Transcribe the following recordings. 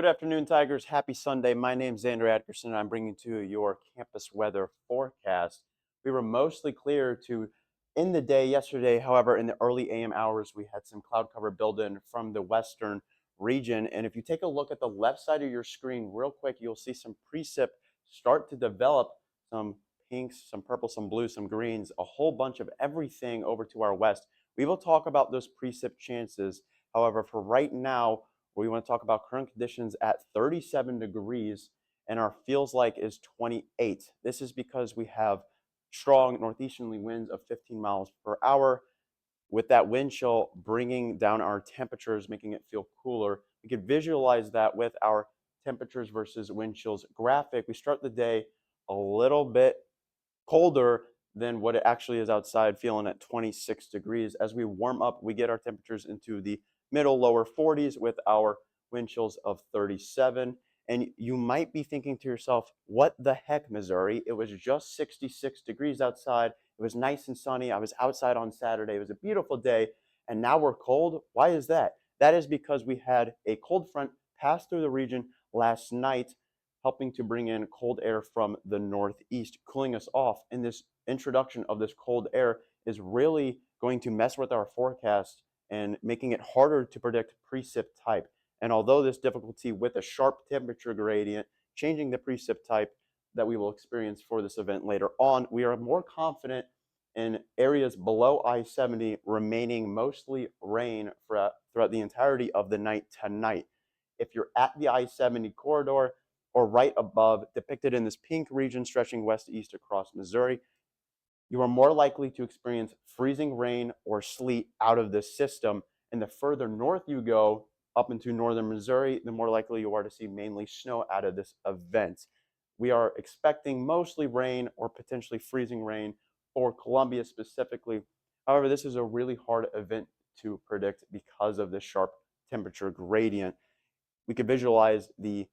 Good afternoon, Tigers. Happy Sunday. My name's Xander Atkerson, and I'm bringing to you your campus weather forecast. We were mostly clear to in the day yesterday. However, in the early AM hours, we had some cloud cover build in from the western region. And if you take a look at the left side of your screen real quick, you'll see some precip start to develop, some pinks, some purple, some blues, some greens, a whole bunch of everything over to our west. We will talk about those precip chances. However, for right now, we want to talk about current conditions at 37 degrees and our feels like is 28. This is because we have strong northeasterly winds of 15 miles per hour. With that wind chill bringing down our temperatures, making it feel cooler. We could visualize that with our temperatures versus wind chills graphic. We start the day a little bit colder than what it actually is outside, feeling at 26 degrees. As we warm up, we get our temperatures into the middle lower 40s with our wind chills of 37. And you might be thinking to yourself, what the heck, Missouri? It was just 66 degrees outside. It was nice and sunny. I was outside on Saturday. It was a beautiful day. And now we're cold. Why is that? That is because we had a cold front pass through the region last night, helping to bring in cold air from the northeast, cooling us off. And this introduction of this cold air is really going to mess with our forecast and making it harder to predict precip type. And although this difficulty with a sharp temperature gradient, changing the precip type that we will experience for this event later on, we are more confident in areas below I-70 remaining mostly rain throughout the entirety of the night tonight. If you're at the I-70 corridor or right above, depicted in this pink region stretching west to east across Missouri, you are more likely to experience freezing rain or sleet out of this system. And the further north you go, up into northern Missouri, the more likely you are to see mainly snow out of this event. We are expecting mostly rain or potentially freezing rain for Columbia specifically. However, this is a really hard event to predict because of the sharp temperature gradient. We could visualize the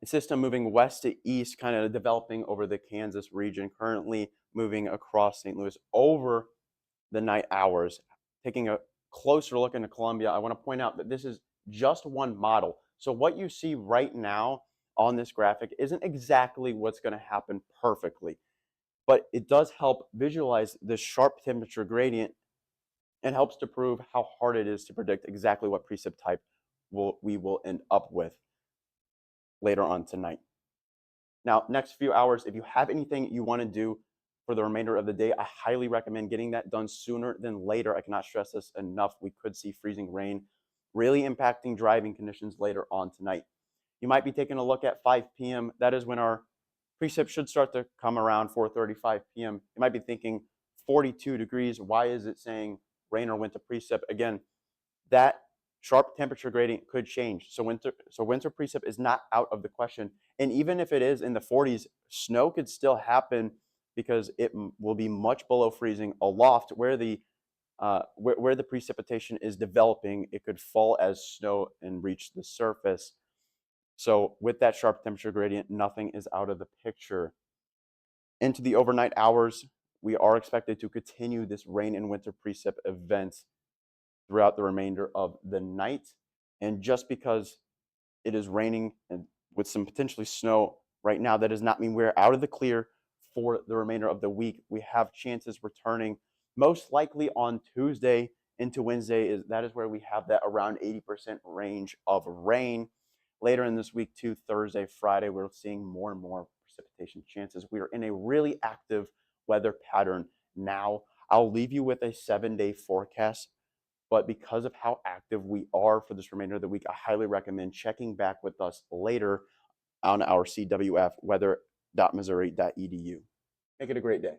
system moving west to east, kind of developing over the Kansas region, currently moving across St. Louis over the night hours. Taking a closer look into Columbia, I want to point out that this is just one model. So what you see right now on this graphic isn't exactly what's going to happen perfectly, but it does help visualize this sharp temperature gradient and helps to prove how hard it is to predict exactly what precip type we will end up with later on tonight. Now, next few hours, if you have anything you want to do for the remainder of the day, I highly recommend getting that done sooner than later. I cannot stress this enough. We could see freezing rain really impacting driving conditions later on tonight. You might be taking a look at 5 p.m. That is when our precip should start to come around 4:35 p.m. You might be thinking 42 degrees. Why is it saying rain or winter precip? Again, that sharp temperature gradient could change. So winter precip is not out of the question. And even if it is in the 40s, snow could still happen because it will be much below freezing aloft where the precipitation is developing. It could fall as snow and reach the surface. So with that sharp temperature gradient, nothing is out of the picture. Into the overnight hours, we are expected to continue this rain and winter precip event throughout the remainder of the night. And just because it is raining and with some potentially snow right now, that does not mean we're out of the clear for the remainder of the week. We have chances returning most likely on Tuesday into Wednesday. That is where we have that around 80% range of rain. Later in this week, too, Thursday, Friday, we're seeing more and more precipitation chances. We are in a really active weather pattern now. I'll leave you with a 7-day forecast, but because of how active we are for this remainder of the week, I highly recommend checking back with us later on our CWF weather.missouri.edu. Make it a great day.